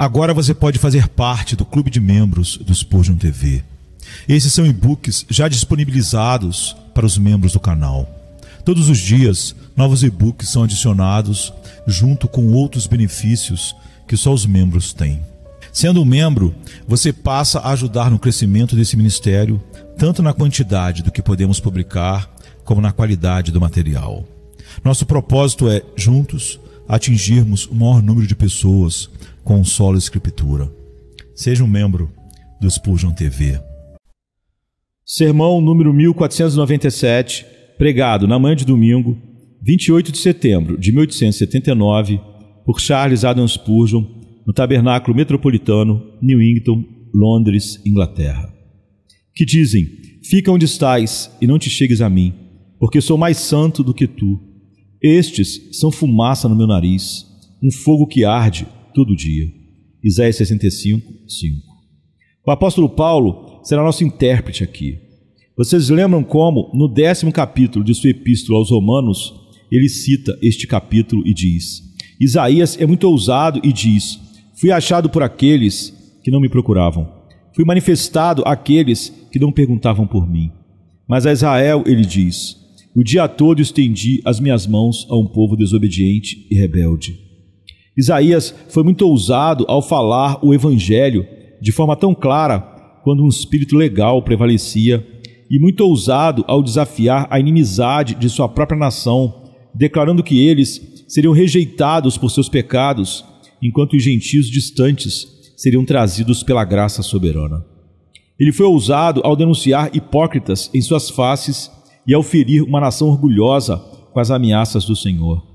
Agora você pode fazer parte do clube de membros do Spurgeon TV. Esses são e-books já disponibilizados para os membros do canal. Todos os dias, novos e-books são adicionados junto com outros benefícios que só os membros têm. Sendo um membro, você passa a ajudar no crescimento desse ministério, tanto na quantidade do que podemos publicar, como na qualidade do material. Nosso propósito é, juntos, atingirmos o maior número de pessoas com solo escritura. Seja um membro do Spurgeon TV. Sermão número 1497, pregado na manhã de domingo, 28 de setembro de 1879, por Charles Haddon Spurgeon, no Tabernáculo Metropolitano, Newington, Londres, Inglaterra. Que dizem: fica onde estás e não te chegues a mim, porque sou mais santo do que tu. Estes são fumaça no meu nariz, um fogo que arde todo dia. Isaías 65, 5. O apóstolo Paulo será nosso intérprete aqui. Vocês lembram como, no 10º capítulo de sua epístola aos Romanos, ele cita este capítulo e diz: Isaías é muito ousado e diz: fui achado por aqueles que não me procuravam. Fui manifestado àqueles que não perguntavam por mim. Mas a Israel ele diz: o dia todo estendi as minhas mãos a um povo desobediente e rebelde. Isaías foi muito ousado ao falar o evangelho de forma tão clara quando um espírito legal prevalecia, e muito ousado ao desafiar a inimizade de sua própria nação, declarando que eles seriam rejeitados por seus pecados, enquanto os gentios distantes seriam trazidos pela graça soberana. Ele foi ousado ao denunciar hipócritas em suas faces e ao ferir uma nação orgulhosa com as ameaças do Senhor.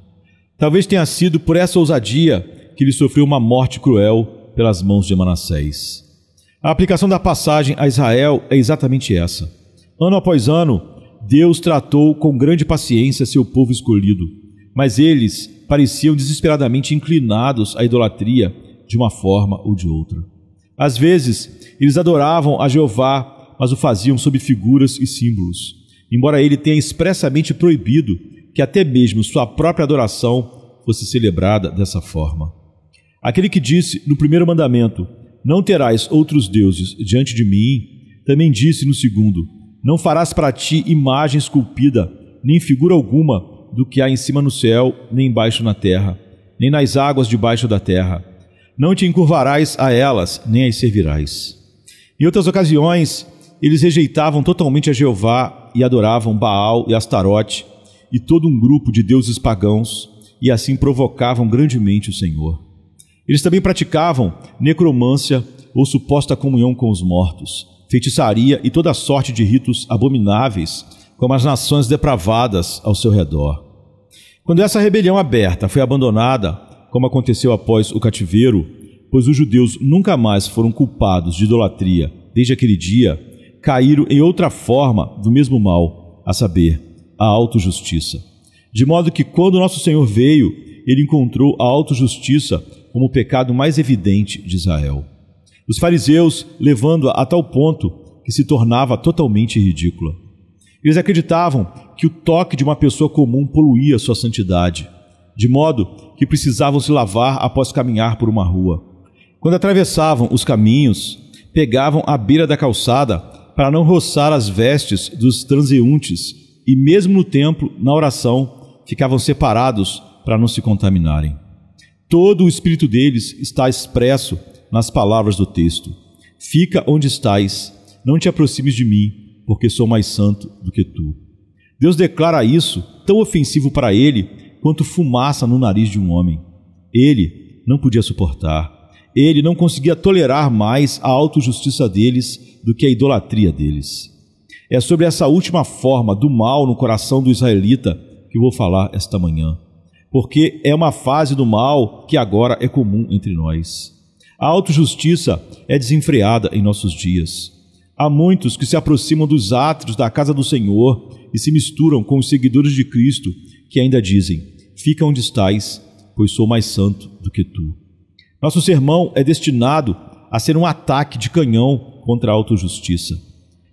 Talvez tenha sido por essa ousadia que ele sofreu uma morte cruel pelas mãos de Manassés. A aplicação da passagem a Israel é exatamente essa. Ano após ano, Deus tratou com grande paciência seu povo escolhido, mas eles pareciam desesperadamente inclinados à idolatria de uma forma ou de outra. Às vezes, eles adoravam a Jeová, mas o faziam sob figuras e símbolos, embora ele tenha expressamente proibido que até mesmo sua própria adoração fosse celebrada dessa forma. Aquele que disse no primeiro mandamento: não terás outros deuses diante de mim, também disse no segundo: não farás para ti imagem esculpida, nem figura alguma do que há em cima no céu, nem embaixo na terra, nem nas águas debaixo da terra. Não te encurvarás a elas, nem as servirás. Em outras ocasiões, eles rejeitavam totalmente a Jeová e adoravam Baal e Astarote e todo um grupo de deuses pagãos, e assim provocavam grandemente o Senhor. Eles também praticavam necromância ou suposta comunhão com os mortos, feitiçaria e toda sorte de ritos abomináveis, como as nações depravadas ao seu redor. Quando essa rebelião aberta foi abandonada, como aconteceu após o cativeiro, pois os judeus nunca mais foram culpados de idolatria desde aquele dia, caíram em outra forma do mesmo mal, a saber, a autojustiça. De modo que quando nosso Senhor veio, ele encontrou a autojustiça como o pecado mais evidente de Israel. Os fariseus levando-a a tal ponto que se tornava totalmente ridícula. Eles acreditavam que o toque de uma pessoa comum poluía sua santidade, de modo que precisavam se lavar após caminhar por uma rua. Quando atravessavam os caminhos, pegavam a beira da calçada para não roçar as vestes dos transeuntes e mesmo no templo, na oração, ficavam separados para não se contaminarem. Todo o espírito deles está expresso nas palavras do texto: fica onde estás, não te aproximes de mim, porque sou mais santo do que tu. Deus declara isso tão ofensivo para ele quanto fumaça no nariz de um homem. Ele não podia suportar. Ele não conseguia tolerar mais a autojustiça deles do que a idolatria deles. É sobre essa última forma do mal no coração do israelita que eu vou falar esta manhã, porque é uma fase do mal que agora é comum entre nós. A autojustiça é desenfreada em nossos dias. Há muitos que se aproximam dos átrios da casa do Senhor e se misturam com os seguidores de Cristo, que ainda dizem: fica onde estás, pois sou mais santo do que tu. Nosso sermão é destinado a ser um ataque de canhão contra a autojustiça.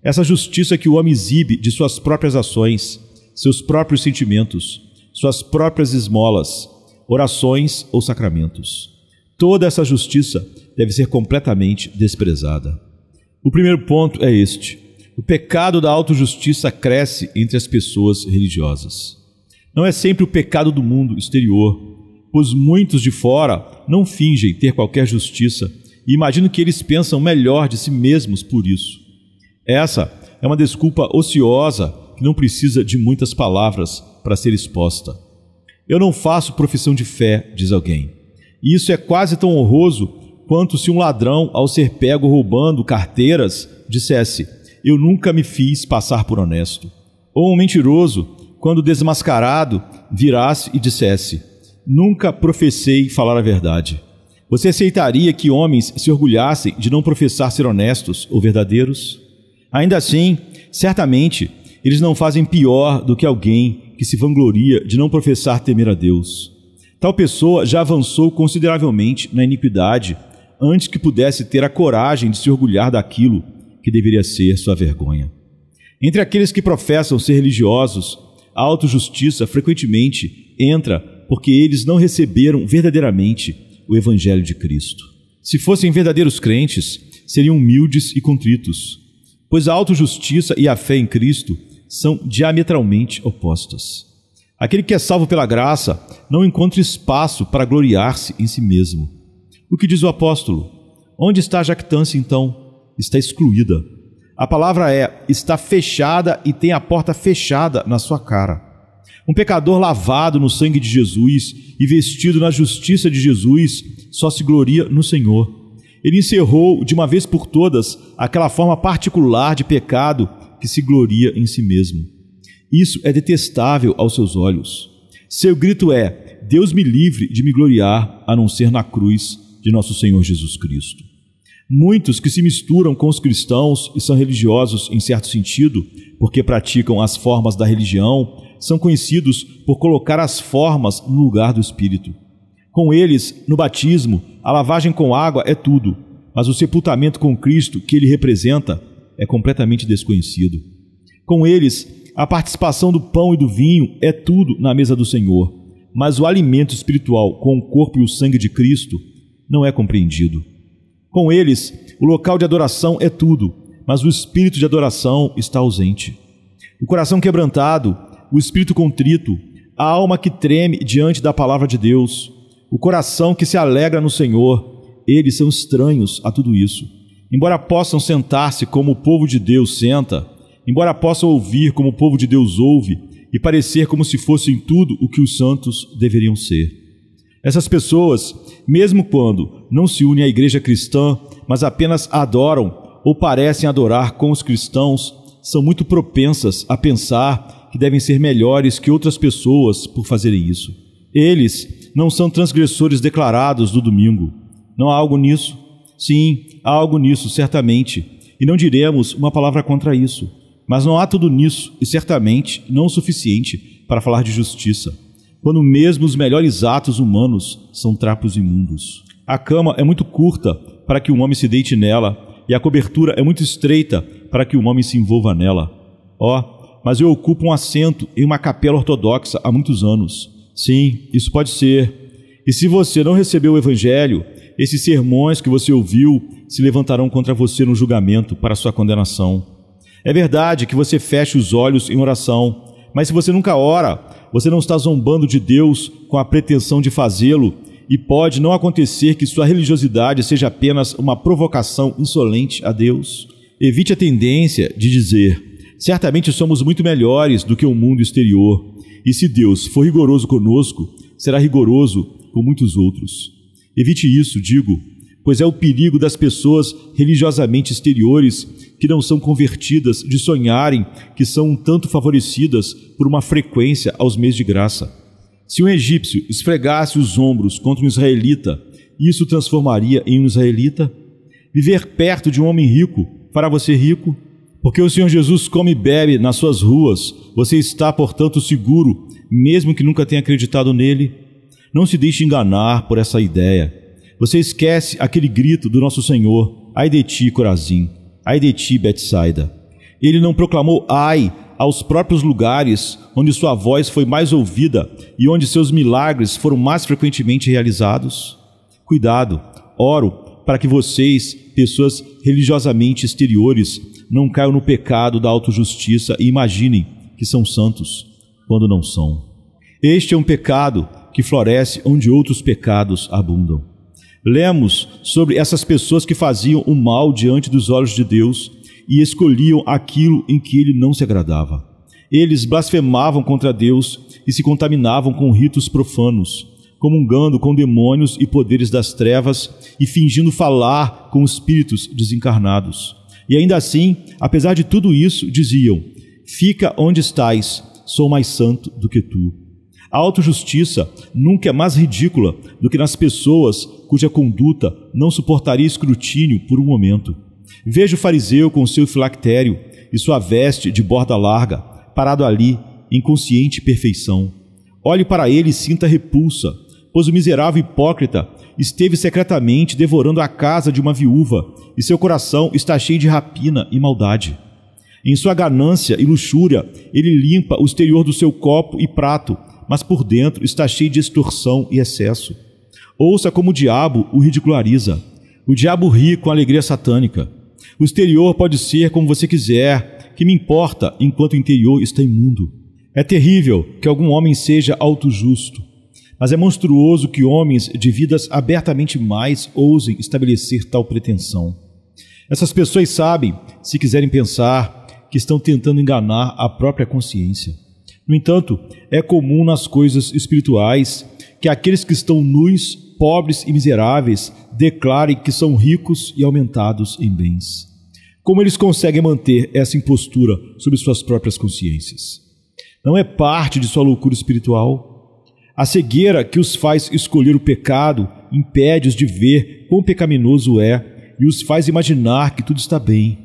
Essa justiça que o homem exibe de suas próprias ações, seus próprios sentimentos, suas próprias esmolas, orações ou sacramentos. Toda essa justiça deve ser completamente desprezada. O primeiro ponto é este: o pecado da autojustiça cresce entre as pessoas religiosas. Não é sempre o pecado do mundo exterior, pois muitos de fora não fingem ter qualquer justiça e imaginam que eles pensam melhor de si mesmos por isso. Essa é uma desculpa ociosa que não precisa de muitas palavras para ser exposta. Eu não faço profissão de fé, diz alguém. E isso é quase tão honroso quanto se um ladrão, ao ser pego roubando carteiras, dissesse: eu nunca me fiz passar por honesto. Ou um mentiroso, quando desmascarado, virasse e dissesse: nunca professei falar a verdade. Você aceitaria que homens se orgulhassem de não professar ser honestos ou verdadeiros? Ainda assim, certamente, eles não fazem pior do que alguém que se vangloria de não professar temer a Deus. Tal pessoa já avançou consideravelmente na iniquidade antes que pudesse ter a coragem de se orgulhar daquilo que deveria ser sua vergonha. Entre aqueles que professam ser religiosos, a autojustiça frequentemente entra porque eles não receberam verdadeiramente o Evangelho de Cristo. Se fossem verdadeiros crentes, seriam humildes e contritos, pois a autojustiça e a fé em Cristo são diametralmente opostas. Aquele que é salvo pela graça não encontra espaço para gloriar-se em si mesmo. O que diz o apóstolo? Onde está a jactância, então? Está excluída. A palavra é: está fechada e tem a porta fechada na sua cara. Um pecador lavado no sangue de Jesus e vestido na justiça de Jesus só se gloria no Senhor. Ele encerrou de uma vez por todas aquela forma particular de pecado que se gloria em si mesmo. Isso é detestável aos seus olhos. Seu grito é: Deus me livre de me gloriar a não ser na cruz de nosso Senhor Jesus Cristo. Muitos que se misturam com os cristãos e são religiosos em certo sentido, porque praticam as formas da religião, são conhecidos por colocar as formas no lugar do Espírito. Com eles, no batismo, a lavagem com água é tudo, mas o sepultamento com Cristo que ele representa é completamente desconhecido. Com eles, a participação do pão e do vinho é tudo na mesa do Senhor, mas o alimento espiritual com o corpo e o sangue de Cristo não é compreendido. Com eles, o local de adoração é tudo, mas o espírito de adoração está ausente. O coração quebrantado, o espírito contrito, a alma que treme diante da palavra de Deus, o coração que se alegra no Senhor, eles são estranhos a tudo isso. Embora possam sentar-se como o povo de Deus senta, embora possam ouvir como o povo de Deus ouve e parecer como se fossem tudo o que os santos deveriam ser. Essas pessoas, mesmo quando não se unem à igreja cristã, mas apenas adoram ou parecem adorar com os cristãos, são muito propensas a pensar que devem ser melhores que outras pessoas por fazerem isso. Eles não são transgressores declarados do domingo. Não há algo nisso? Sim, há algo nisso, certamente, e não diremos uma palavra contra isso. Mas não há tudo nisso, e certamente não o suficiente para falar de justiça, quando mesmo os melhores atos humanos são trapos imundos. A cama é muito curta para que um homem se deite nela, e a cobertura é muito estreita para que um homem se envolva nela. Mas eu ocupo um assento em uma capela ortodoxa há muitos anos. Sim, isso pode ser. E se você não recebeu o Evangelho, esses sermões que você ouviu se levantarão contra você no julgamento para sua condenação. É verdade que você fecha os olhos em oração, mas se você nunca ora, você não está zombando de Deus com a pretensão de fazê-lo, e pode não acontecer que sua religiosidade seja apenas uma provocação insolente a Deus. Evite a tendência de dizer: certamente somos muito melhores do que o mundo exterior, e se Deus for rigoroso conosco, será rigoroso com muitos outros. Evite isso, digo, pois é o perigo das pessoas religiosamente exteriores que não são convertidas de sonharem que são um tanto favorecidas por uma frequência aos meios de graça. Se um egípcio esfregasse os ombros contra um israelita, isso transformaria em um israelita? Viver perto de um homem rico fará você rico? Porque o Senhor Jesus come e bebe nas suas ruas, você está, portanto, seguro, mesmo que nunca tenha acreditado nele? Não se deixe enganar por essa ideia. Você esquece aquele grito do nosso Senhor: ai de ti, Corazim, ai de ti, Betsaida. Ele não proclamou ai aos próprios lugares onde sua voz foi mais ouvida e onde seus milagres foram mais frequentemente realizados? Cuidado, oro para que vocês, pessoas religiosamente exteriores, não caiam no pecado da autojustiça e imaginem que são santos, quando não são. Este é um pecado que floresce onde outros pecados abundam. Lemos sobre essas pessoas que faziam o mal diante dos olhos de Deus e escolhiam aquilo em que Ele não se agradava. Eles blasfemavam contra Deus e se contaminavam com ritos profanos, comungando com demônios e poderes das trevas e fingindo falar com espíritos desencarnados. E ainda assim, apesar de tudo isso, diziam: fica onde estás, sou mais santo do que tu. A autojustiça nunca é mais ridícula do que nas pessoas cuja conduta não suportaria escrutínio por um momento. Veja o fariseu com seu filactério e sua veste de borda larga, parado ali, em consciente perfeição. Olhe para ele e sinta repulsa, pois o miserável hipócrita esteve secretamente devorando a casa de uma viúva e seu coração está cheio de rapina e maldade. Em sua ganância e luxúria, ele limpa o exterior do seu copo e prato, mas por dentro está cheio de extorsão e excesso. Ouça como o diabo o ridiculariza. O diabo ri com alegria satânica. O exterior pode ser como você quiser, que me importa enquanto o interior está imundo. É terrível que algum homem seja autojusto, mas é monstruoso que homens de vidas abertamente mais ousem estabelecer tal pretensão. Essas pessoas sabem, se quiserem pensar, que estão tentando enganar a própria consciência. No entanto, é comum nas coisas espirituais que aqueles que estão nus, pobres e miseráveis declarem que são ricos e aumentados em bens. Como eles conseguem manter essa impostura sobre suas próprias consciências? Não é parte de sua loucura espiritual? A cegueira que os faz escolher o pecado impede-os de ver quão pecaminoso é e os faz imaginar que tudo está bem.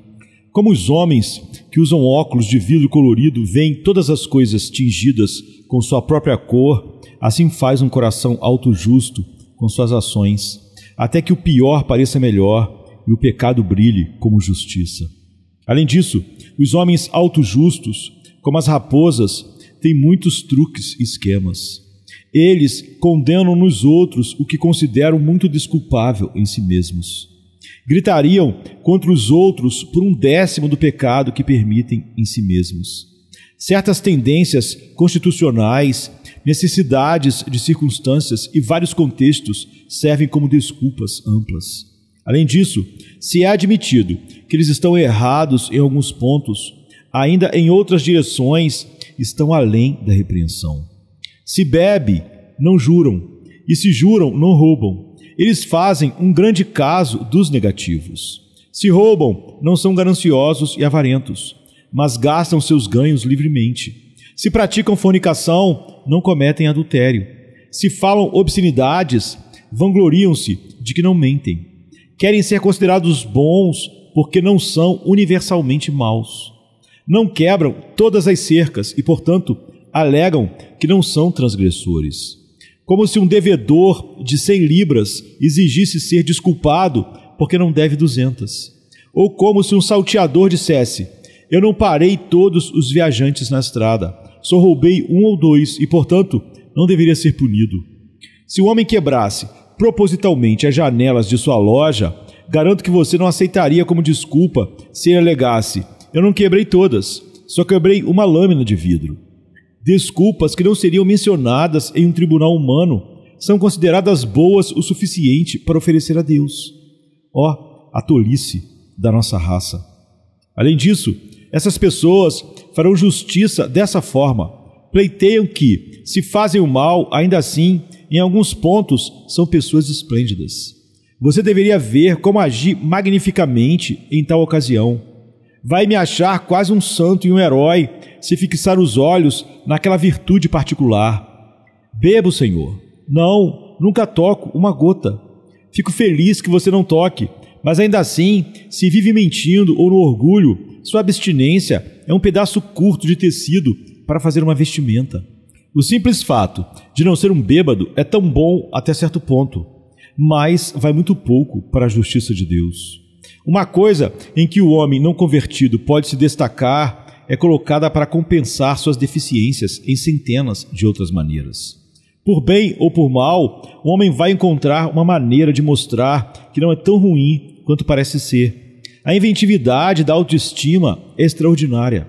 Como os homens que usam óculos de vidro colorido veem todas as coisas tingidas com sua própria cor, assim faz um coração autojusto com suas ações, até que o pior pareça melhor e o pecado brilhe como justiça. Além disso, os homens autojustos, como as raposas, têm muitos truques e esquemas. Eles condenam nos outros o que consideram muito desculpável em si mesmos. Gritariam contra os outros por 1/10 do pecado que permitem em si mesmos. Certas tendências constitucionais, necessidades de circunstâncias e vários contextos servem como desculpas amplas. Além disso, se é admitido que eles estão errados em alguns pontos, ainda em outras direções estão além da repreensão. Se bebe, não juram, e se juram, não roubam. Eles fazem um grande caso dos negativos. Se roubam, não são gananciosos e avarentos, mas gastam seus ganhos livremente. Se praticam fornicação, não cometem adultério. Se falam obscenidades, vangloriam-se de que não mentem. Querem ser considerados bons porque não são universalmente maus. Não quebram todas as cercas e, portanto, alegam que não são transgressores. Como se um devedor de 100 libras exigisse ser desculpado porque não deve 200. Ou como se um salteador dissesse: eu não parei todos os viajantes na estrada, só roubei 1 ou 2 e, portanto, não deveria ser punido. Se o homem quebrasse propositalmente as janelas de sua loja, garanto que você não aceitaria como desculpa se ele alegasse: eu não quebrei todas, só quebrei uma lâmina de vidro. Desculpas que não seriam mencionadas em um tribunal humano são consideradas boas o suficiente para oferecer a Deus. Ó, a tolice da nossa raça! Além disso, essas pessoas farão justiça dessa forma. Pleiteiam que, se fazem o mal, ainda assim, em alguns pontos, são pessoas esplêndidas. Você deveria ver como agir magnificamente em tal ocasião. Vai me achar quase um santo e um herói se fixar os olhos naquela virtude particular. Bebo, Senhor. Não, nunca toco uma gota. Fico feliz que você não toque, mas ainda assim, se vive mentindo ou no orgulho, sua abstinência é um pedaço curto de tecido para fazer uma vestimenta. O simples fato de não ser um bêbado é tão bom até certo ponto, mas vai muito pouco para a justiça de Deus. Uma coisa em que o homem não convertido pode se destacar é colocada para compensar suas deficiências em centenas de outras maneiras. Por bem ou por mal, o homem vai encontrar uma maneira de mostrar que não é tão ruim quanto parece ser. A inventividade da autoestima é extraordinária.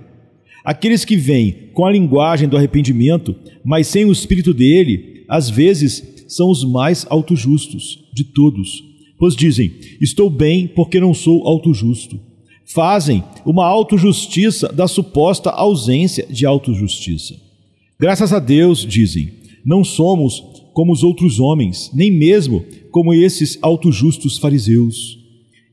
Aqueles que vêm com a linguagem do arrependimento, mas sem o espírito dele, às vezes são os mais autojustos de todos, pois dizem: estou bem porque não sou autojusto. Fazem uma autojustiça da suposta ausência de autojustiça. Graças a Deus, dizem, não somos como os outros homens, nem mesmo como esses autojustos fariseus,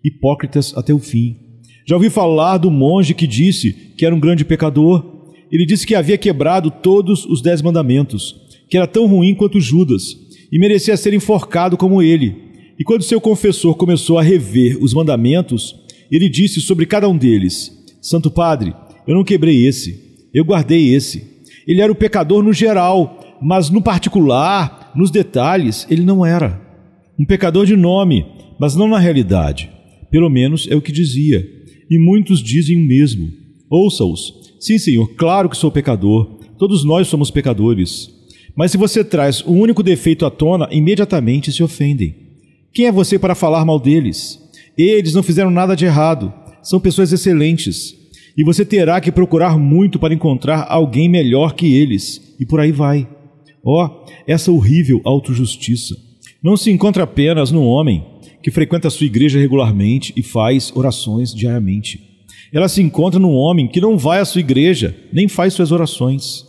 hipócritas até o fim. Já ouvi falar do monge que disse que era um grande pecador. Ele disse que havia quebrado todos os 10 mandamentos, que era tão ruim quanto Judas e merecia ser enforcado como ele. E quando seu confessor começou a rever os mandamentos, ele disse sobre cada um deles: Santo Padre, eu não quebrei esse, eu guardei esse. Ele era o pecador no geral, mas no particular, nos detalhes, ele não era. Um pecador de nome, mas não na realidade. Pelo menos é o que dizia. E muitos dizem o mesmo. Ouça-os. Sim, Senhor, claro que sou pecador. Todos nós somos pecadores. Mas se você traz um único defeito à tona, imediatamente se ofendem. Quem é você para falar mal deles? Eles não fizeram nada de errado. São pessoas excelentes. E você terá que procurar muito para encontrar alguém melhor que eles. E por aí vai. Essa horrível autojustiça não se encontra apenas no homem que frequenta a sua igreja regularmente e faz orações diariamente. Ela se encontra no homem que não vai à sua igreja, nem faz suas orações.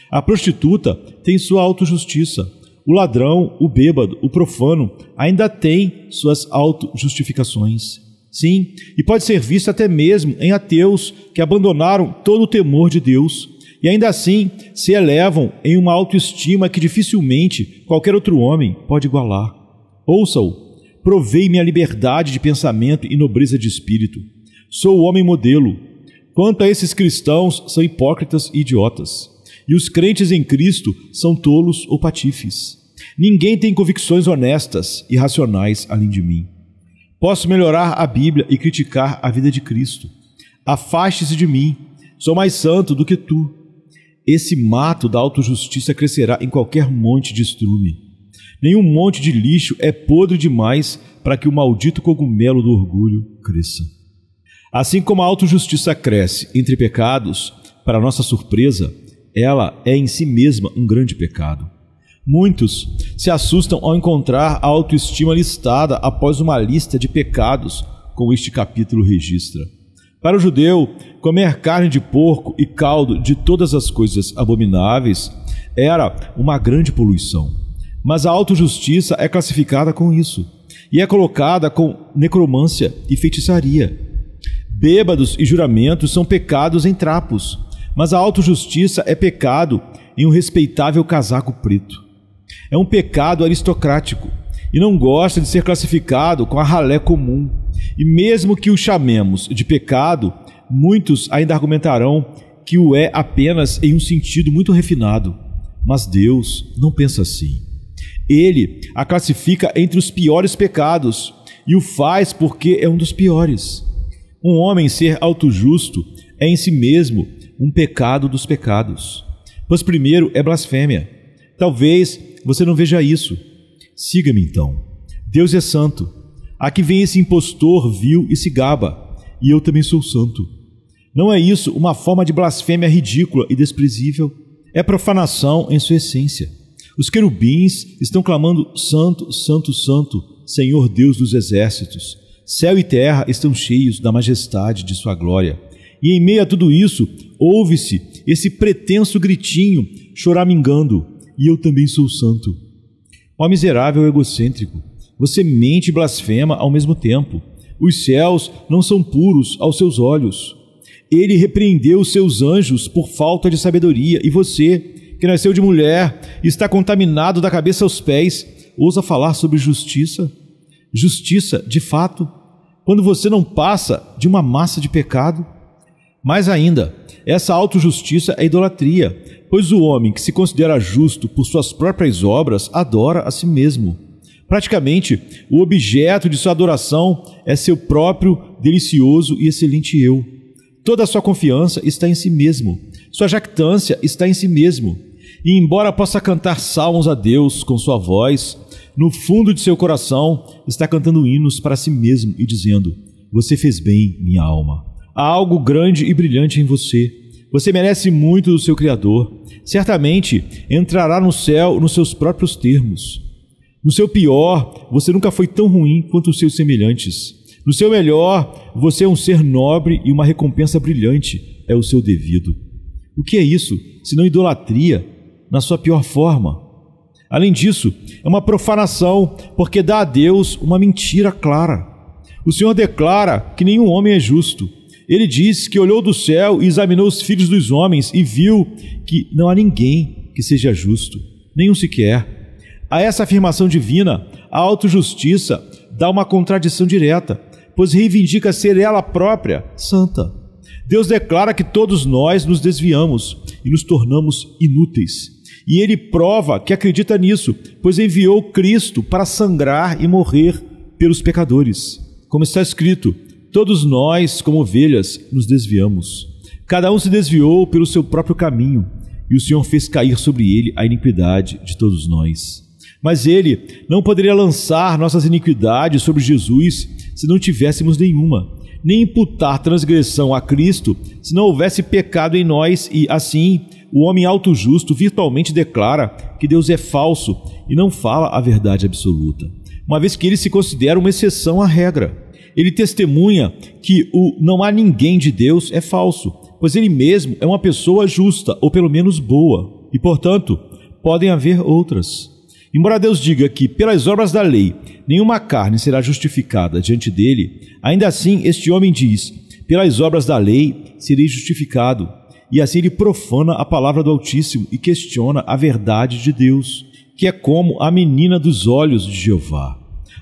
A prostituta tem sua autojustiça. O ladrão, o bêbado, o profano ainda tem suas autojustificações. Sim, e pode ser visto até mesmo em ateus que abandonaram todo o temor de Deus e ainda assim se elevam em uma autoestima que dificilmente qualquer outro homem pode igualar. Ouça-o. Provei minha liberdade de pensamento e nobreza de espírito. Sou o homem modelo. Quanto a esses cristãos, são hipócritas e idiotas. E os crentes em Cristo são tolos ou patifes. Ninguém tem convicções honestas e racionais além de mim. Posso melhorar a Bíblia e criticar a vida de Cristo. Afaste-se de mim. Sou mais santo do que tu. Esse mato da autojustiça crescerá em qualquer monte de estrume. Nenhum monte de lixo é podre demais para que o maldito cogumelo do orgulho cresça. Assim como a autojustiça cresce entre pecados, para nossa surpresa, ela é em si mesma um grande pecado. Muitos se assustam ao encontrar a autoestima listada após uma lista de pecados, como este capítulo registra. Para o judeu, comer carne de porco e caldo de todas as coisas abomináveis era uma grande poluição. Mas a autojustiça é classificada com isso, e é colocada com necromância e feitiçaria. Bêbados e juramentos são pecados em trapos, mas a autojustiça é pecado em um respeitável casaco preto. É um pecado aristocrático, e não gosta de ser classificado com a ralé comum. E mesmo que o chamemos de pecado, muitos ainda argumentarão que o é apenas em um sentido muito refinado. Mas Deus não pensa assim. Ele a classifica entre os piores pecados e o faz porque é um dos piores. Um homem ser autojusto é em si mesmo um pecado dos pecados, pois primeiro é blasfêmia. Talvez você não veja isso. Siga-me então. Deus é santo. Aqui vem esse impostor vil e se gaba, e eu também sou santo. Não é isso uma forma de blasfêmia ridícula e desprezível? É profanação em sua essência. Os querubins estão clamando: Santo, Santo, Santo, Senhor Deus dos exércitos. Céu e terra estão cheios da majestade de sua glória. E em meio a tudo isso, ouve-se esse pretenso gritinho choramingando: e eu também sou santo. Ó miserável egocêntrico, você mente e blasfema ao mesmo tempo. Os céus não são puros aos seus olhos. Ele repreendeu os seus anjos por falta de sabedoria, e você, que nasceu de mulher e está contaminado da cabeça aos pés, ousa falar sobre justiça? Justiça, de fato, quando você não passa de uma massa de pecado? Mais ainda, essa autojustiça é idolatria, pois o homem que se considera justo por suas próprias obras adora a si mesmo. Praticamente, o objeto de sua adoração é seu próprio delicioso e excelente eu. Toda a sua confiança está em si mesmo. Sua jactância está em si mesmo. E embora possa cantar salmos a Deus com sua voz, no fundo de seu coração está cantando hinos para si mesmo e dizendo: você fez bem, minha alma. Há algo grande e brilhante em você. Você merece muito do seu Criador. Certamente entrará no céu nos seus próprios termos. No seu pior, você nunca foi tão ruim quanto os seus semelhantes. No seu melhor, você é um ser nobre e uma recompensa brilhante é o seu devido. O que é isso, senão idolatria, na sua pior forma? Além disso, é uma profanação, porque dá a Deus uma mentira clara. O Senhor declara que nenhum homem é justo. Ele diz que olhou do céu e examinou os filhos dos homens e viu que não há ninguém que seja justo, nenhum sequer. A essa afirmação divina, a autojustiça dá uma contradição direta, pois reivindica ser ela própria santa. Deus declara que todos nós nos desviamos e nos tornamos inúteis. E Ele prova que acredita nisso, pois enviou Cristo para sangrar e morrer pelos pecadores. Como está escrito: todos nós, como ovelhas, nos desviamos. Cada um se desviou pelo seu próprio caminho, e o Senhor fez cair sobre ele a iniquidade de todos nós. Mas Ele não poderia lançar nossas iniquidades sobre Jesus se não tivéssemos nenhuma, nem imputar transgressão a Cristo se não houvesse pecado em nós, e assim o homem autojusto virtualmente declara que Deus é falso e não fala a verdade absoluta, uma vez que ele se considera uma exceção à regra. Ele testemunha que o não há ninguém de Deus é falso, pois ele mesmo é uma pessoa justa, ou pelo menos boa, e portanto podem haver outras. Embora Deus diga que pelas obras da lei nenhuma carne será justificada diante dele, ainda assim este homem diz: pelas obras da lei serei justificado. E assim ele profana a palavra do Altíssimo e questiona a verdade de Deus, que é como a menina dos olhos de Jeová.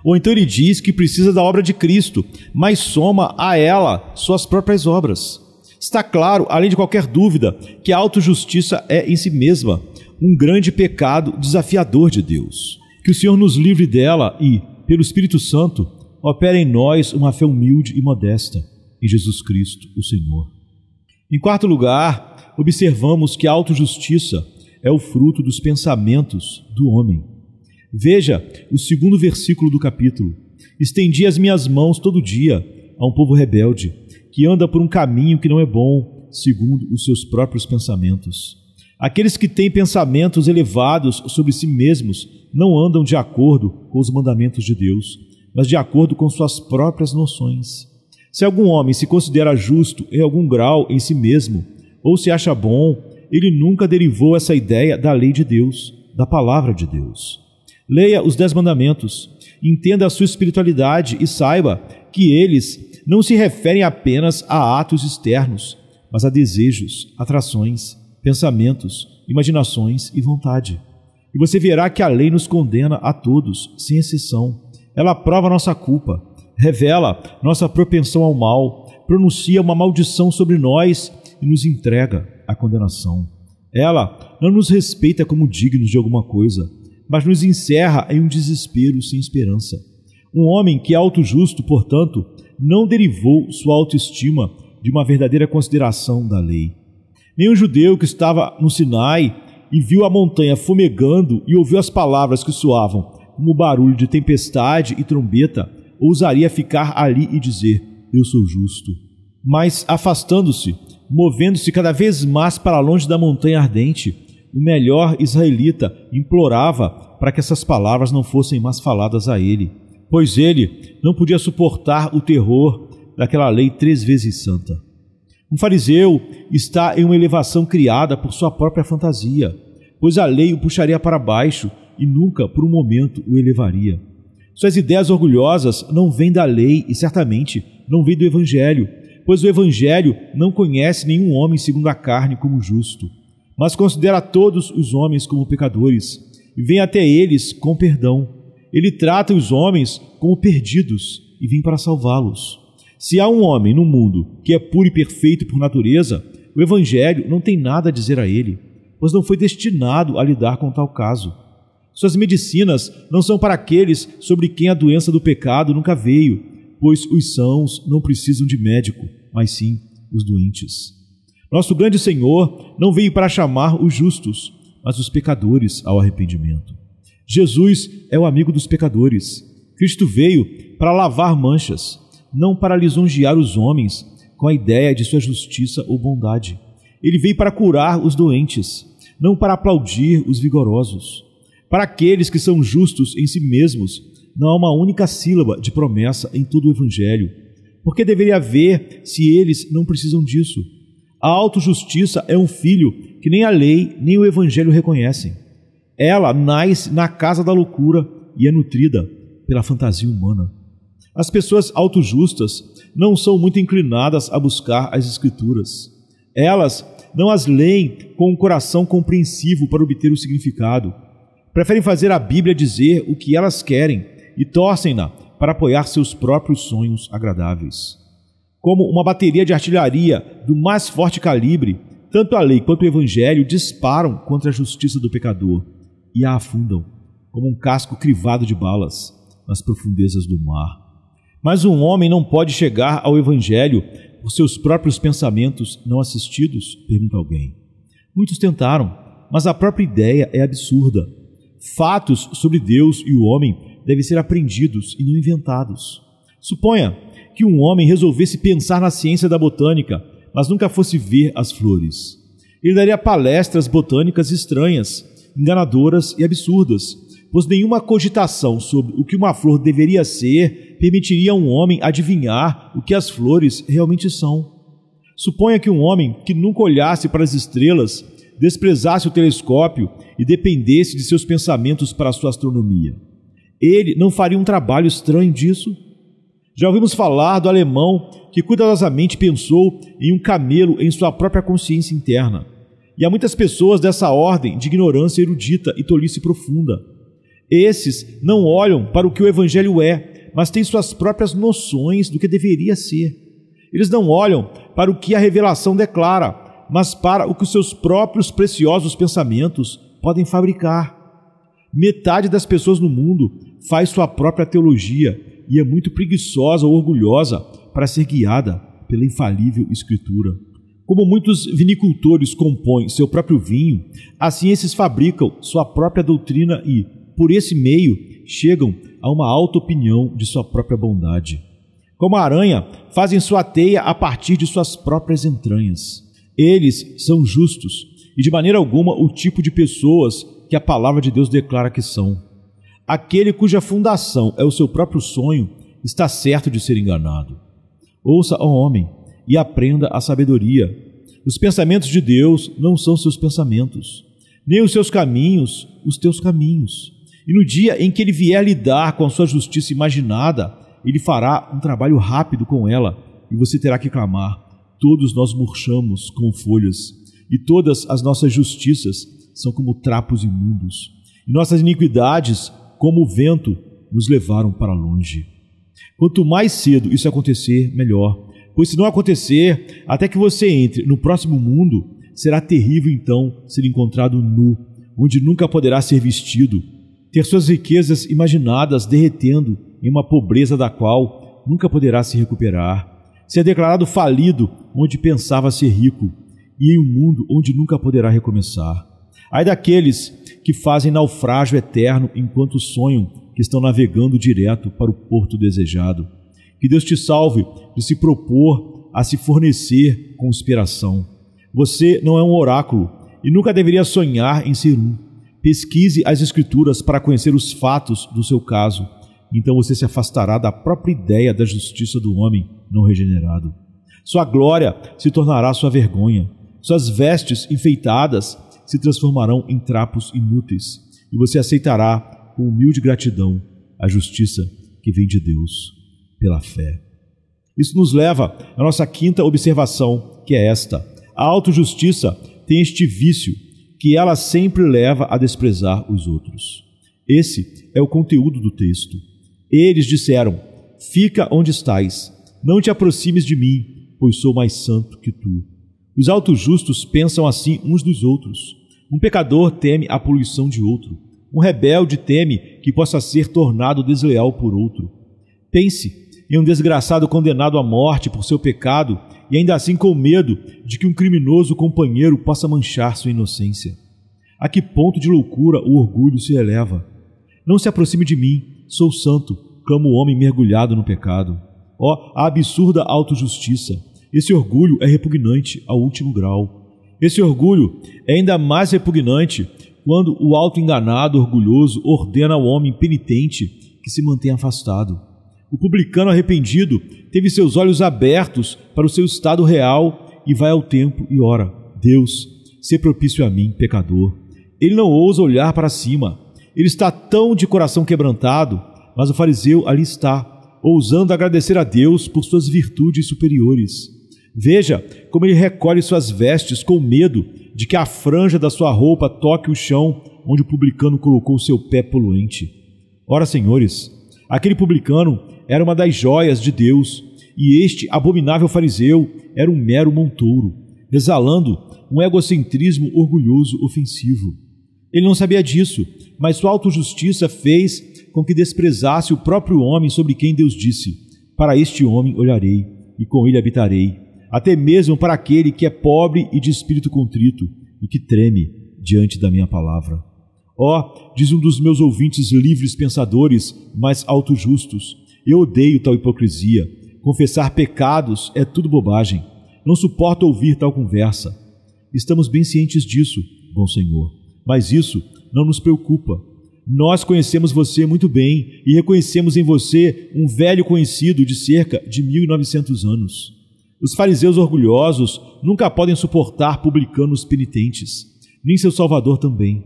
Ou então ele diz que precisa da obra de Cristo, mas soma a ela suas próprias obras. Está claro, além de qualquer dúvida, que a autojustiça é em si mesma um grande pecado desafiador de Deus. Que o Senhor nos livre dela e, pelo Espírito Santo, opere em nós uma fé humilde e modesta em Jesus Cristo, o Senhor. Em quarto lugar, observamos que a autojustiça é o fruto dos pensamentos do homem. Veja o segundo versículo do capítulo: estendi as minhas mãos todo dia a um povo rebelde, que anda por um caminho que não é bom, segundo os seus próprios pensamentos. Aqueles que têm pensamentos elevados sobre si mesmos não andam de acordo com os mandamentos de Deus, mas de acordo com suas próprias noções. Se algum homem se considera justo em algum grau em si mesmo, ou se acha bom, ele nunca derivou essa ideia da lei de Deus, da palavra de Deus. Leia os 10 mandamentos, entenda a sua espiritualidade e saiba que eles não se referem apenas a atos externos, mas a desejos, atrações, pensamentos, imaginações e vontade. E você verá que a lei nos condena a todos, sem exceção. Ela prova nossa culpa, revela nossa propensão ao mal, pronuncia uma maldição sobre nós e nos entrega à condenação. Ela não nos respeita como dignos de alguma coisa, mas nos encerra em um desespero sem esperança. Um homem que é autojusto, portanto, não derivou sua autoestima de uma verdadeira consideração da lei. Nem o judeu que estava no Sinai e viu a montanha fumegando e ouviu as palavras que soavam como barulho de tempestade e trombeta, ousaria ficar ali e dizer: eu sou justo. Mas, afastando-se, movendo-se cada vez mais para longe da montanha ardente, o melhor israelita implorava para que essas palavras não fossem mais faladas a ele, pois ele não podia suportar o terror daquela lei 3 vezes santa. Um fariseu está em uma elevação criada por sua própria fantasia, pois a lei o puxaria para baixo e nunca por um momento o elevaria. Suas ideias orgulhosas não vêm da lei e certamente não vêm do Evangelho, pois o Evangelho não conhece nenhum homem segundo a carne como justo, mas considera todos os homens como pecadores e vem até eles com perdão. Ele trata os homens como perdidos e vem para salvá-los. Se há um homem no mundo que é puro e perfeito por natureza, o Evangelho não tem nada a dizer a ele, pois não foi destinado a lidar com tal caso. Suas medicinas não são para aqueles sobre quem a doença do pecado nunca veio, pois os sãos não precisam de médico, mas sim os doentes. Nosso grande Senhor não veio para chamar os justos, mas os pecadores ao arrependimento. Jesus é o amigo dos pecadores. Cristo veio para lavar manchas, não para lisonjear os homens com a ideia de sua justiça ou bondade. Ele veio para curar os doentes, não para aplaudir os vigorosos. Para aqueles que são justos em si mesmos, não há uma única sílaba de promessa em todo o Evangelho. Por que deveria haver se eles não precisam disso? A autojustiça é um filho que nem a lei nem o Evangelho reconhecem. Ela nasce na casa da loucura e é nutrida pela fantasia humana. As pessoas autojustas não são muito inclinadas a buscar as Escrituras. Elas não as leem com um coração compreensivo para obter o significado. Preferem fazer a Bíblia dizer o que elas querem e torcem-na para apoiar seus próprios sonhos agradáveis. Como uma bateria de artilharia do mais forte calibre, tanto a lei quanto o Evangelho disparam contra a justiça do pecador e a afundam, como um casco crivado de balas, nas profundezas do mar. Mas um homem não pode chegar ao Evangelho por seus próprios pensamentos não assistidos? Pergunta alguém. Muitos tentaram, mas a própria ideia é absurda. Fatos sobre Deus e o homem devem ser aprendidos e não inventados. Suponha que um homem resolvesse pensar na ciência da botânica, mas nunca fosse ver as flores. Ele daria palestras botânicas estranhas, enganadoras e absurdas, pois nenhuma cogitação sobre o que uma flor deveria ser permitiria a um homem adivinhar o que as flores realmente são. Suponha que um homem que nunca olhasse para as estrelas, desprezasse o telescópio e dependesse de seus pensamentos para a sua astronomia. Ele não faria um trabalho estranho disso? Já ouvimos falar do alemão que cuidadosamente pensou em um camelo em sua própria consciência interna. E há muitas pessoas dessa ordem de ignorância erudita e tolice profunda. Esses não olham para o que o Evangelho é, mas têm suas próprias noções do que deveria ser. Eles não olham para o que a revelação declara, mas para o que os seus próprios preciosos pensamentos podem fabricar. Metade das pessoas no mundo faz sua própria teologia e é muito preguiçosa ou orgulhosa para ser guiada pela infalível Escritura. Como muitos vinicultores compõem seu próprio vinho, assim esses fabricam sua própria doutrina e, por esse meio, chegam a uma alta opinião de sua própria bondade. Como a aranha, fazem sua teia a partir de suas próprias entranhas. Eles são justos e de maneira alguma o tipo de pessoas que a palavra de Deus declara que são. Aquele cuja fundação é o seu próprio sonho está certo de ser enganado. Ouça, ó homem, e aprenda a sabedoria. Os pensamentos de Deus não são seus pensamentos, nem os seus caminhos os teus caminhos. E no dia em que ele vier lidar com a sua justiça imaginada, ele fará um trabalho rápido com ela, e você terá que clamar: todos nós murchamos com folhas, e todas as nossas justiças são como trapos imundos, e nossas iniquidades, como o vento, nos levaram para longe. Quanto mais cedo isso acontecer, melhor, pois se não acontecer, até que você entre no próximo mundo, será terrível então ser encontrado nu, onde nunca poderá ser vestido, ter suas riquezas imaginadas derretendo em uma pobreza da qual nunca poderá se recuperar, ser declarado falido onde pensava ser rico, e em um mundo onde nunca poderá recomeçar. Ai daqueles que fazem naufrágio eterno enquanto sonham que estão navegando direto para o porto desejado. Que Deus te salve de se propor a se fornecer com inspiração. Você não é um oráculo e nunca deveria sonhar em ser um. Pesquise as Escrituras para conhecer os fatos do seu caso. Então você se afastará da própria ideia da justiça do homem não regenerado. Sua glória se tornará sua vergonha. Suas vestes enfeitadas se transformarão em trapos inúteis. E você aceitará com humilde gratidão a justiça que vem de Deus pela fé. Isso nos leva à nossa quinta observação, que é esta: a autojustiça tem este vício, que ela sempre leva a desprezar os outros. Esse é o conteúdo do texto. Eles disseram: fica onde estás, não te aproximes de mim, pois sou mais santo que tu. Os autojustos pensam assim uns dos outros. Um pecador teme a poluição de outro. Um rebelde teme que possa ser tornado desleal por outro. Pense em um desgraçado condenado à morte por seu pecado e ainda assim com medo de que um criminoso companheiro possa manchar sua inocência. A que ponto de loucura o orgulho se eleva? Não se aproxime de mim, sou santo, clama o homem mergulhado no pecado. Ó, a absurda autojustiça! Esse orgulho é repugnante ao último grau. Esse orgulho é ainda mais repugnante quando o auto-enganado orgulhoso ordena ao homem penitente que se mantenha afastado. O publicano arrependido teve seus olhos abertos para o seu estado real e vai ao templo e ora: Deus, sê propício a mim, pecador. Ele não ousa olhar para cima. Ele está tão de coração quebrantado, mas o fariseu ali está, ousando agradecer a Deus por suas virtudes superiores. Veja como ele recolhe suas vestes com medo de que a franja da sua roupa toque o chão onde o publicano colocou o seu pé poluente. Ora, senhores, aquele publicano era uma das joias de Deus, e este abominável fariseu era um mero montouro, exalando um egocentrismo orgulhoso ofensivo. Ele não sabia disso, mas sua autojustiça fez com que desprezasse o próprio homem sobre quem Deus disse: para este homem olharei, e com ele habitarei, até mesmo para aquele que é pobre e de espírito contrito, e que treme diante da minha palavra. Ó, diz um dos meus ouvintes livres pensadores, mas autojustos, eu odeio tal hipocrisia. Confessar pecados é tudo bobagem. Não suporto ouvir tal conversa. Estamos bem cientes disso, bom Senhor, mas isso não nos preocupa. Nós conhecemos você muito bem e reconhecemos em você um velho conhecido de cerca de 1900 anos. Os fariseus orgulhosos nunca podem suportar publicanos penitentes, nem seu Salvador também.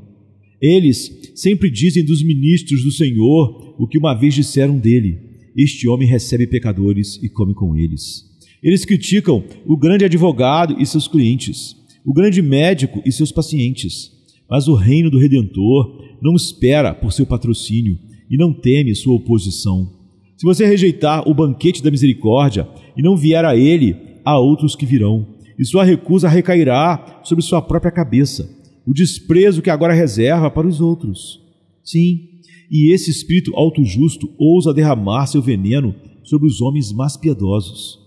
Eles sempre dizem dos ministros do Senhor o que uma vez disseram dele: este homem recebe pecadores e come com eles. Eles criticam o grande advogado e seus clientes, o grande médico e seus pacientes, mas o reino do Redentor não espera por seu patrocínio e não teme sua oposição. Se você rejeitar o banquete da misericórdia e não vier a ele, há outros que virão, e sua recusa recairá sobre sua própria cabeça, o desprezo que agora reserva para os outros. Sim, e esse espírito autojusto ousa derramar seu veneno sobre os homens mais piedosos.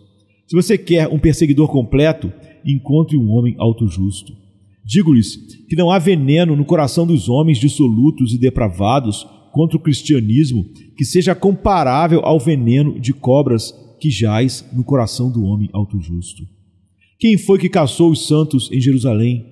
Se você quer um perseguidor completo, encontre um homem autojusto. Digo-lhes que não há veneno no coração dos homens dissolutos e depravados contra o cristianismo que seja comparável ao veneno de cobras que jaz no coração do homem autojusto. Quem foi que caçou os santos em Jerusalém?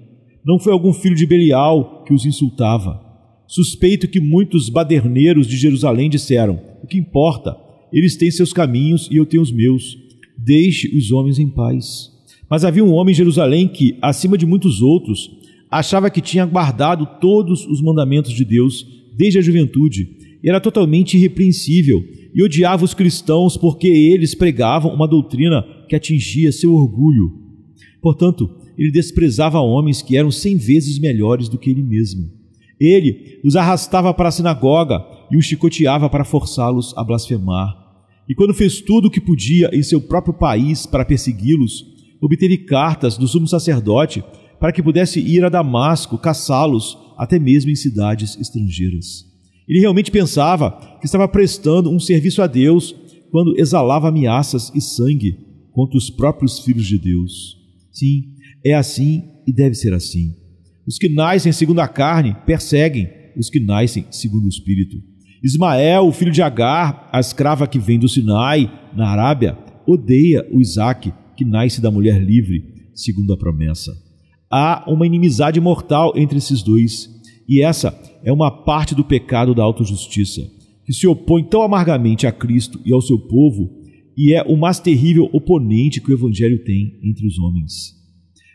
Não foi algum filho de Belial que os insultava. Suspeito que muitos baderneiros de Jerusalém disseram: o que importa? Eles têm seus caminhos e eu tenho os meus. Deixe os homens em paz. Mas havia um homem em Jerusalém que, acima de muitos outros, achava que tinha guardado todos os mandamentos de Deus desde a juventude. Era totalmente irrepreensível e odiava os cristãos porque eles pregavam uma doutrina que atingia seu orgulho. Portanto, ele desprezava homens que eram 100 vezes melhores do que ele mesmo. Ele os arrastava para a sinagoga e os chicoteava para forçá-los a blasfemar. E quando fez tudo o que podia em seu próprio país para persegui-los, obteve cartas do sumo sacerdote para que pudesse ir a Damasco caçá-los, até mesmo em cidades estrangeiras. Ele realmente pensava que estava prestando um serviço a Deus quando exalava ameaças e sangue contra os próprios filhos de Deus. Sim, é assim e deve ser assim. Os que nascem segundo a carne perseguem os que nascem segundo o Espírito. Ismael, o filho de Agar, a escrava que vem do Sinai, na Arábia, odeia o Isaque, que nasce da mulher livre, segundo a promessa. Há uma inimizade mortal entre esses dois, e essa é uma parte do pecado da autojustiça, que se opõe tão amargamente a Cristo e ao seu povo, e é o mais terrível oponente que o Evangelho tem entre os homens.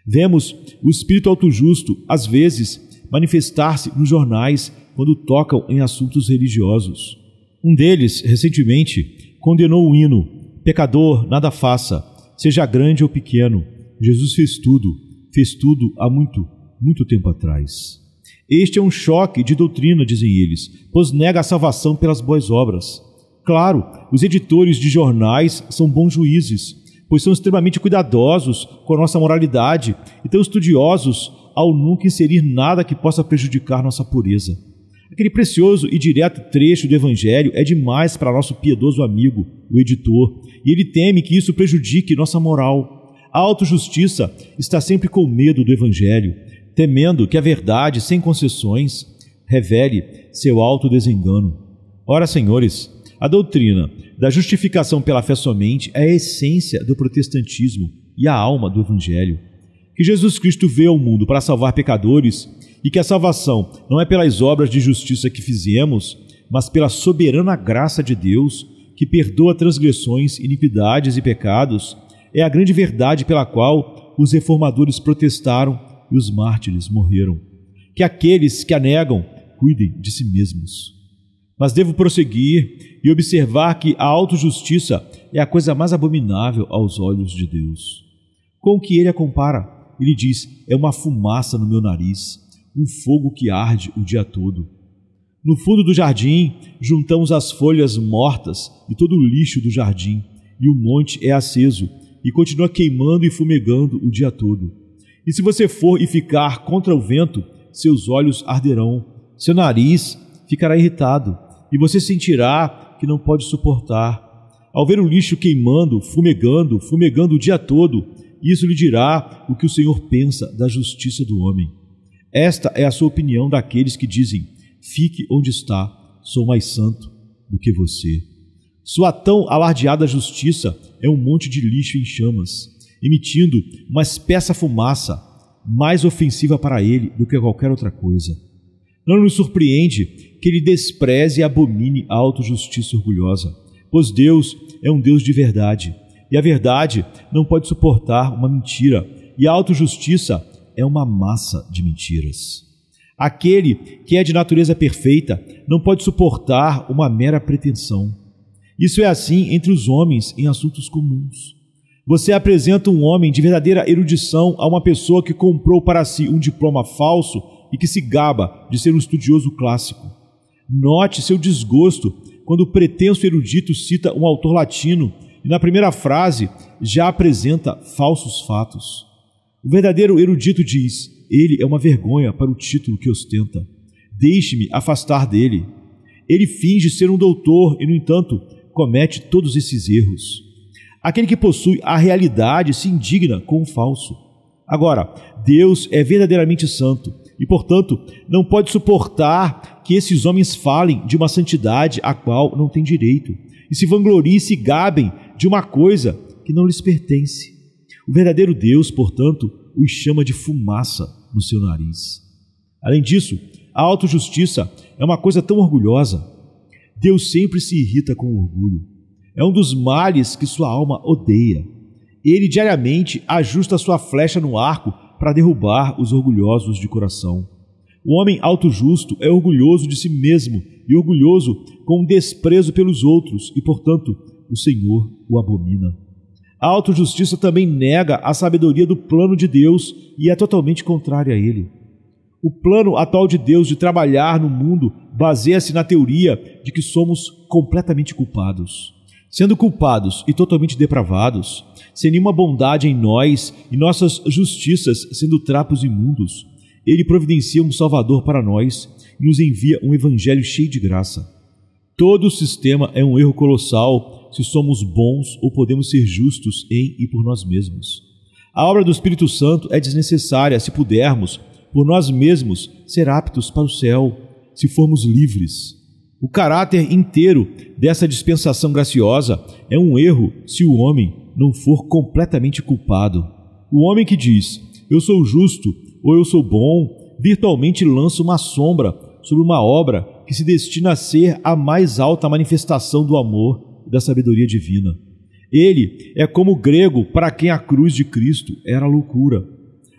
Vemos o espírito autojusto, às vezes, manifestar-se nos jornais quando tocam em assuntos religiosos. Um deles, recentemente, condenou o hino: pecador, nada faça, seja grande ou pequeno, Jesus fez tudo há muito tempo atrás. Este é um choque de doutrina, dizem eles, pois nega a salvação pelas boas obras. Claro, os editores de jornais são bons juízes, pois são extremamente cuidadosos com a nossa moralidade e tão estudiosos ao nunca inserir nada que possa prejudicar nossa pureza. Aquele precioso e direto trecho do Evangelho é demais para nosso piedoso amigo, o editor, e ele teme que isso prejudique nossa moral. A autojustiça está sempre com medo do Evangelho, temendo que a verdade, sem concessões, revele seu alto desengano. Ora, senhores, a doutrina da justificação pela fé somente é a essência do protestantismo e a alma do Evangelho. Que Jesus Cristo veio ao mundo para salvar pecadores e que a salvação não é pelas obras de justiça que fizemos, mas pela soberana graça de Deus, que perdoa transgressões, iniquidades e pecados, é a grande verdade pela qual os reformadores protestaram e os mártires morreram. Que aqueles que a negam cuidem de si mesmos. Mas devo prosseguir e observar que a autojustiça é a coisa mais abominável aos olhos de Deus. Com o que ele a compara? Ele diz: é uma fumaça no meu nariz, um fogo que arde o dia todo. No fundo do jardim, juntamos as folhas mortas e todo o lixo do jardim, e o monte é aceso e continua queimando e fumegando o dia todo. E se você for e ficar contra o vento, seus olhos arderão, seu nariz ficará irritado, e você sentirá que não pode suportar. Ao ver o lixo queimando, fumegando o dia todo, isso lhe dirá o que o Senhor pensa da justiça do homem. Esta é a sua opinião daqueles que dizem: fique onde está, sou mais santo do que você. Sua tão alardeada justiça é um monte de lixo em chamas, emitindo uma espessa fumaça, mais ofensiva para ele do que qualquer outra coisa. Não nos surpreende que ele despreze e abomine a autojustiça orgulhosa, pois Deus é um Deus de verdade, e a verdade não pode suportar uma mentira, e a autojustiça é uma massa de mentiras. Aquele que é de natureza perfeita não pode suportar uma mera pretensão. Isso é assim entre os homens em assuntos comuns. Você apresenta um homem de verdadeira erudição a uma pessoa que comprou para si um diploma falso e que se gaba de ser um estudioso clássico. Note seu desgosto quando o pretenso erudito cita um autor latino e na primeira frase já apresenta falsos fatos. O verdadeiro erudito diz: ele é uma vergonha para o título que ostenta. Deixe-me afastar dele. Ele finge ser um doutor e, no entanto, comete todos esses erros. Aquele que possui a realidade se indigna com o falso. Agora, Deus é verdadeiramente santo e, portanto, não pode suportar que esses homens falem de uma santidade a qual não têm direito e se vangloriem e se gabem de uma coisa que não lhes pertence. O verdadeiro Deus, portanto, os chama de fumaça no seu nariz. Além disso, a autojustiça é uma coisa tão orgulhosa. Deus sempre se irrita com o orgulho. É um dos males que sua alma odeia. Ele diariamente ajusta sua flecha no arco para derrubar os orgulhosos de coração. O homem autojusto é orgulhoso de si mesmo e orgulhoso com desprezo pelos outros e, portanto, o Senhor o abomina. A autojustiça também nega a sabedoria do plano de Deus e é totalmente contrária a ele. O plano atual de Deus de trabalhar no mundo baseia-se na teoria de que somos completamente culpados. Sendo culpados e totalmente depravados, sem nenhuma bondade em nós e nossas justiças sendo trapos imundos, ele providencia um Salvador para nós e nos envia um evangelho cheio de graça. Todo o sistema é um erro colossal se somos bons ou podemos ser justos em e por nós mesmos. A obra do Espírito Santo é desnecessária se pudermos, por nós mesmos, ser aptos para o céu, se formos livres. O caráter inteiro dessa dispensação graciosa é um erro se o homem não for completamente culpado. O homem que diz: eu sou justo ou eu sou bom, virtualmente lança uma sombra sobre uma obra que se destina a ser a mais alta manifestação do amor e da sabedoria divina. Ele é como o grego para quem a cruz de Cristo era loucura.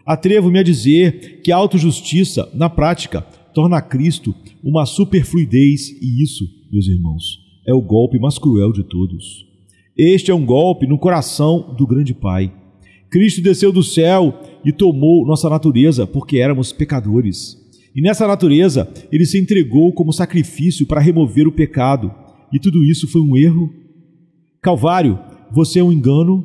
Atrevo-me a dizer que a autojustiça, na prática, torna Cristo uma superfluidez, e isso, meus irmãos, é o golpe mais cruel de todos. Este é um golpe no coração do grande Pai. Cristo desceu do céu e tomou nossa natureza porque éramos pecadores. E nessa natureza, ele se entregou como sacrifício para remover o pecado. E tudo isso foi um erro? Calvário, você é um engano?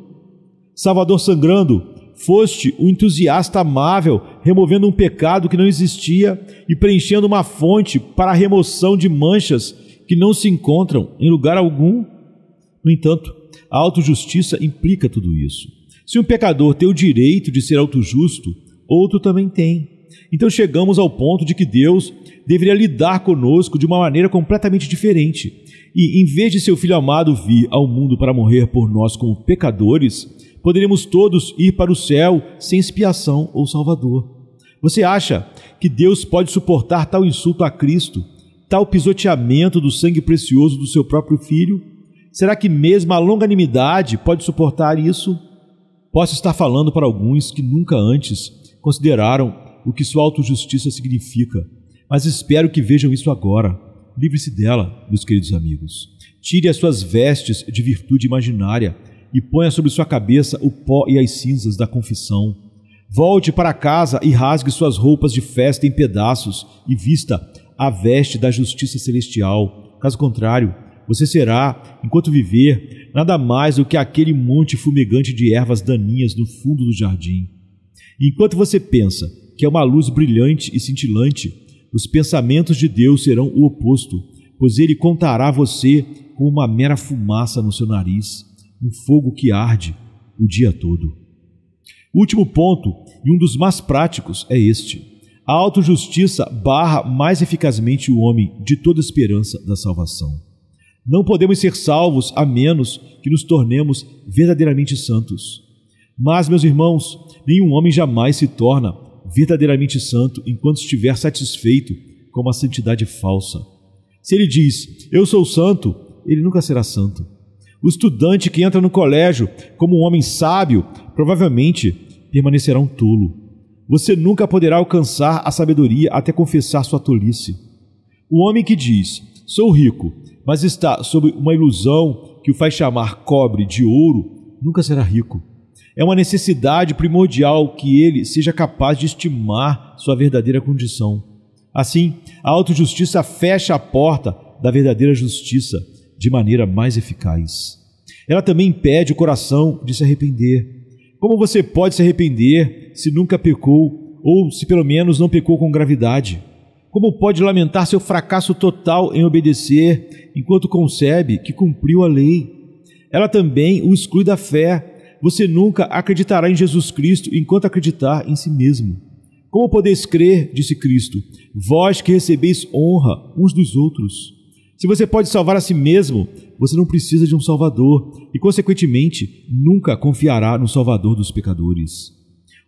Salvador sangrando, foste um entusiasta amável, removendo um pecado que não existia e preenchendo uma fonte para a remoção de manchas que não se encontram em lugar algum? No entanto, a autojustiça implica tudo isso. Se um pecador tem o direito de ser autojusto, outro também tem. Então chegamos ao ponto de que Deus deveria lidar conosco de uma maneira completamente diferente. E em vez de seu Filho amado vir ao mundo para morrer por nós como pecadores, poderíamos todos ir para o céu sem expiação ou salvador. Você acha que Deus pode suportar tal insulto a Cristo, tal pisoteamento do sangue precioso do seu próprio Filho? Será que mesmo a longanimidade pode suportar isso? Posso estar falando para alguns que nunca antes consideraram o que sua autojustiça significa, mas espero que vejam isso agora. Livre-se dela, meus queridos amigos. Tire as suas vestes de virtude imaginária e ponha sobre sua cabeça o pó e as cinzas da confissão. Volte para casa e rasgue suas roupas de festa em pedaços e vista a veste da justiça celestial. Caso contrário, você será, enquanto viver, nada mais do que aquele monte fumegante de ervas daninhas no fundo do jardim. E enquanto você pensa que é uma luz brilhante e cintilante, os pensamentos de Deus serão o oposto, pois Ele contará você com uma mera fumaça no seu nariz, um fogo que arde o dia todo. O último ponto, e um dos mais práticos, é este. A autojustiça barra mais eficazmente o homem de toda esperança da salvação. Não podemos ser salvos a menos que nos tornemos verdadeiramente santos. Mas, meus irmãos, nenhum homem jamais se torna verdadeiramente santo enquanto estiver satisfeito com uma santidade falsa. Se ele diz, eu sou santo, ele nunca será santo. O estudante que entra no colégio como um homem sábio, provavelmente permanecerá um tolo. Você nunca poderá alcançar a sabedoria até confessar sua tolice. O homem que diz, sou rico, mas está sob uma ilusão que o faz chamar cobre de ouro, nunca será rico. É uma necessidade primordial que ele seja capaz de estimar sua verdadeira condição. Assim, a autojustiça fecha a porta da verdadeira justiça de maneira mais eficaz. Ela também impede o coração de se arrepender. Como você pode se arrepender se nunca pecou, ou se pelo menos não pecou com gravidade? Como pode lamentar seu fracasso total em obedecer, enquanto concebe que cumpriu a lei? Ela também o exclui da fé. Você nunca acreditará em Jesus Cristo enquanto acreditar em si mesmo. Como podeis crer, disse Cristo, vós que recebeis honra uns dos outros? Se você pode salvar a si mesmo, você não precisa de um Salvador e, consequentemente, nunca confiará no Salvador dos pecadores.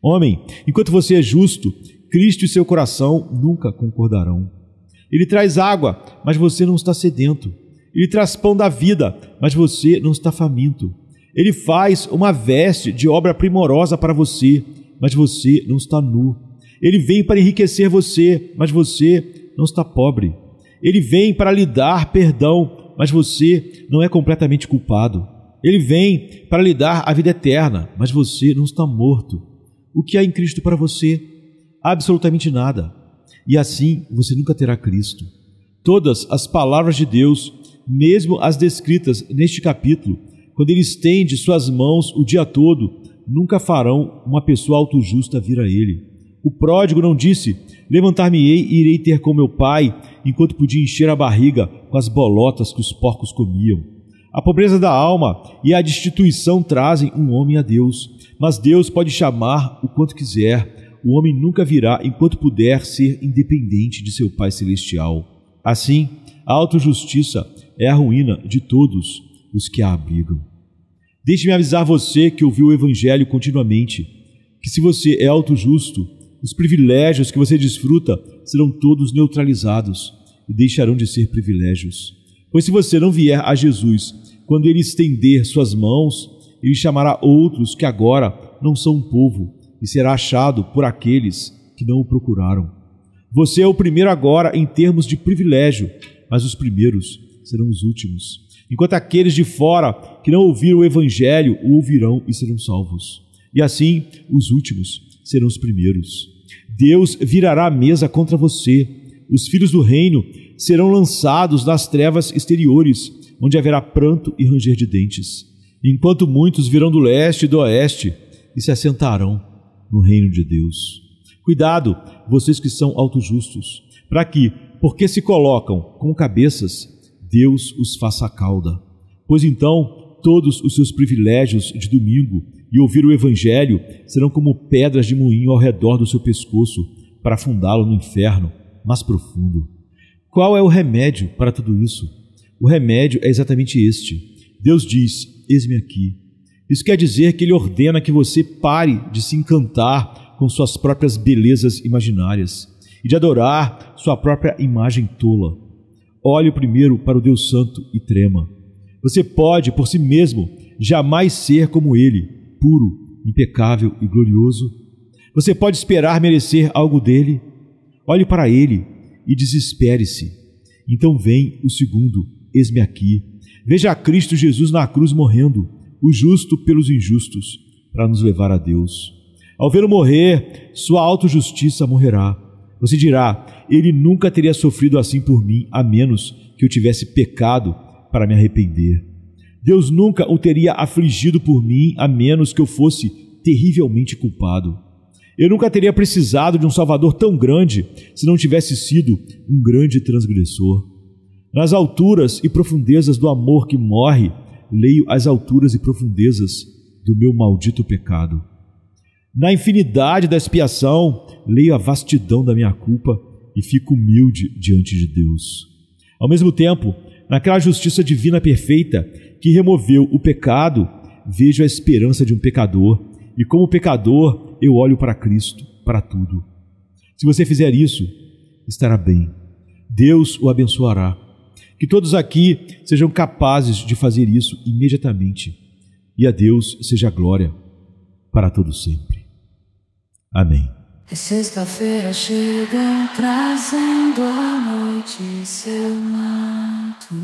Homem, enquanto você é justo, Cristo e seu coração nunca concordarão. Ele traz água, mas você não está sedento. Ele traz pão da vida, mas você não está faminto. Ele faz uma veste de obra primorosa para você, mas você não está nu. Ele vem para enriquecer você, mas você não está pobre. Ele vem para lhe dar perdão, mas você não é completamente culpado. Ele vem para lhe dar a vida eterna, mas você não está morto. O que há em Cristo para você? Absolutamente nada. E assim você nunca terá Cristo. Todas as palavras de Deus, mesmo as descritas neste capítulo, quando ele estende suas mãos o dia todo, nunca farão uma pessoa autojusta vir a ele. O pródigo não disse, levantar-me-ei e irei ter com meu pai, enquanto podia encher a barriga com as bolotas que os porcos comiam. A pobreza da alma e a destituição trazem um homem a Deus, mas Deus pode chamar o quanto quiser. O homem nunca virá enquanto puder ser independente de seu Pai Celestial. Assim, a autojustiça é a ruína de todos os que a abrigam. Deixe-me avisar você que ouviu o Evangelho continuamente, que se você é autojusto, os privilégios que você desfruta serão todos neutralizados e deixarão de ser privilégios. Pois se você não vier a Jesus, quando Ele estender suas mãos, Ele chamará outros que agora não são um povo e será achado por aqueles que não o procuraram. Você é o primeiro agora em termos de privilégio, mas os primeiros serão os últimos. Enquanto aqueles de fora que não ouviram o Evangelho o ouvirão e serão salvos. E assim, os últimos serão os primeiros. Deus virará a mesa contra você. Os filhos do reino serão lançados nas trevas exteriores, onde haverá pranto e ranger de dentes. Enquanto muitos virão do leste e do oeste e se assentarão no reino de Deus. Cuidado, vocês que são autojustos, para que, porque se colocam como cabeças, Deus os faça cauda. Pois então, todos os seus privilégios de domingo e ouvir o Evangelho serão como pedras de moinho ao redor do seu pescoço, para afundá-lo no inferno mais profundo. Qual é o remédio para tudo isso? O remédio é exatamente este. Deus diz: eis-me aqui. Isso quer dizer que Ele ordena que você pare de se encantar com suas próprias belezas imaginárias e de adorar sua própria imagem tola. Olhe primeiro para o Deus Santo e trema. Você pode, por si mesmo, jamais ser como Ele, puro, impecável e glorioso. Você pode esperar merecer algo dele? Olhe para Ele e desespere-se. Então vem o segundo: eis-me aqui. Veja a Cristo Jesus na cruz morrendo, o justo pelos injustos, para nos levar a Deus. Ao vê-lo morrer, sua autojustiça morrerá. Você dirá: ele nunca teria sofrido assim por mim, a menos que eu tivesse pecado para me arrepender. Deus nunca o teria afligido por mim, a menos que eu fosse terrivelmente culpado. Eu nunca teria precisado de um Salvador tão grande se não tivesse sido um grande transgressor. Nas alturas e profundezas do amor que morre, leio as alturas e profundezas do meu maldito pecado. Na infinidade da expiação, leio a vastidão da minha culpa e fico humilde diante de Deus. Ao mesmo tempo, naquela justiça divina perfeita que removeu o pecado, vejo a esperança de um pecador, e como pecador eu olho para Cristo, para tudo. Se você fizer isso, estará bem. Deus o abençoará. Que todos aqui sejam capazes de fazer isso imediatamente. E a Deus seja a glória para todo sempre. Amém. Sexta-feira chega trazendo a noite seu manto.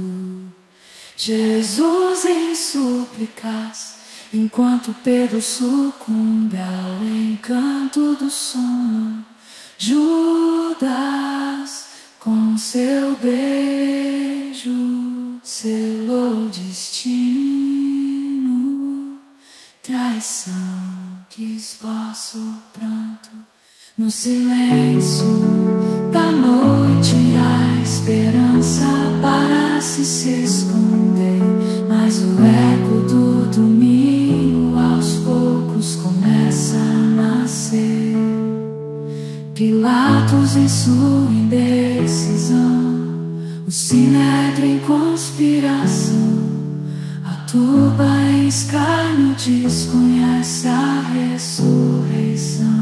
Jesus em súplicas, enquanto Pedro sucumbe ao encanto do sono. Judas, com seu beijo, selou o destino. Traição que esboça o pranto. No silêncio da noite, a esperança parece se esconder, mas o eco do domingo aos poucos começa a nascer. Pilatos em sua indecisão, o sinédrio em conspiração, a turba em escárnio desconhece a ressurreição.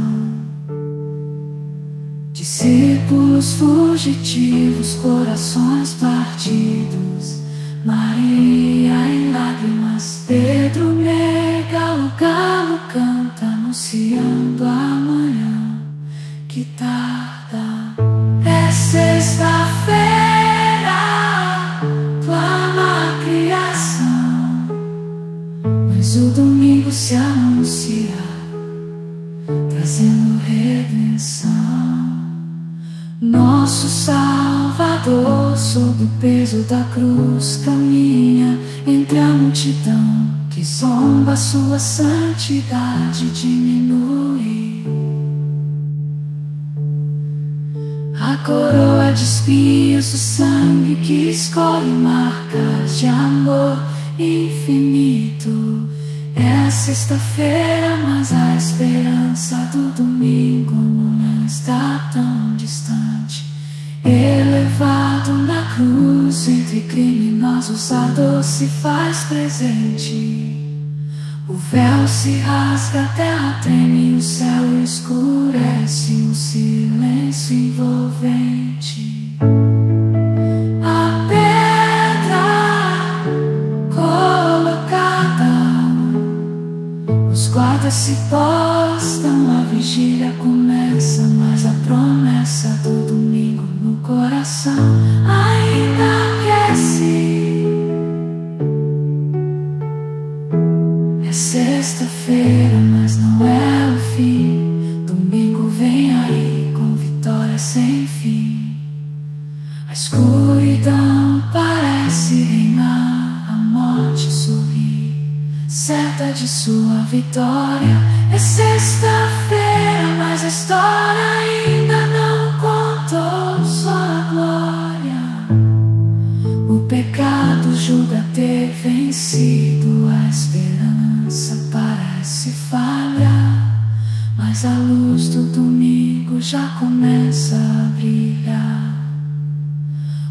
Discípulos fugitivos, corações partidos, Maria em lágrimas, Pedro nega, o galo canta anunciando amanhã que tarda. É sexta-feira, clama a criação, mas o domingo se anuncia, trazendo redenção. Nosso Salvador, sob o peso da cruz, caminha entre a multidão que zomba, sua santidade diminui. A coroa de espinhos, o sangue que escolhe marcas de amor infinito. É a sexta-feira, mas a esperança do domingo não está tão distante. Elevado na cruz, entre criminosos a dor se faz presente. O véu se rasga, a terra treme, o céu escurece, um silêncio envolvente. A pedra colocada, os guardas se postam, a vigília começa, mas a promessa do domingo no coração ainda aquece. É sexta-feira, mas não é o fim. Domingo vem aí com vitória sem fim. A escuridão parece reinar, a morte sorri, certa de sua vitória. É sexta-feira, mas a história ainda não contou sua glória. O pecado julga ter vencido, a esperança parece falhar, mas a luz do domingo já começa a brilhar.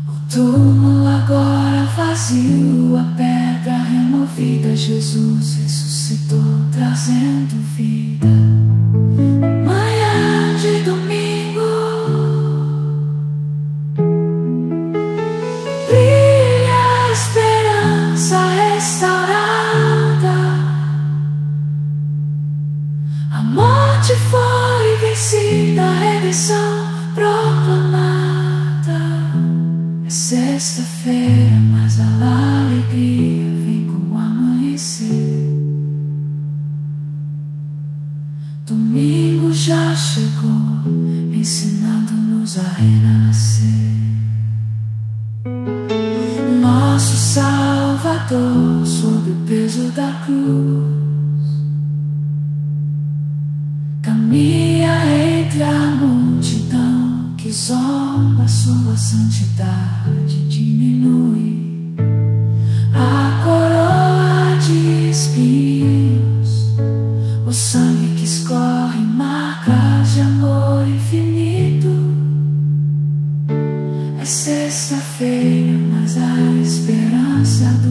O túmulo agora vazio, a pedra removida, Jesus ressuscitou, trazendo vida. Manhã de domingo, brilha a esperança restaurada. A morte foi vencida, a redenção proclamada. É sexta-feira, mas a alegria vem com o amanhecer. Domingo já chegou, ensinando-nos a renascer. Nosso Salvador, sob o peso da cruz, caminha entre a multidão que zomba, sua santidade diminui. A coroa de espinhos, o sangue que escorre, marcas de amor infinito. É sexta-feira, mas a esperança do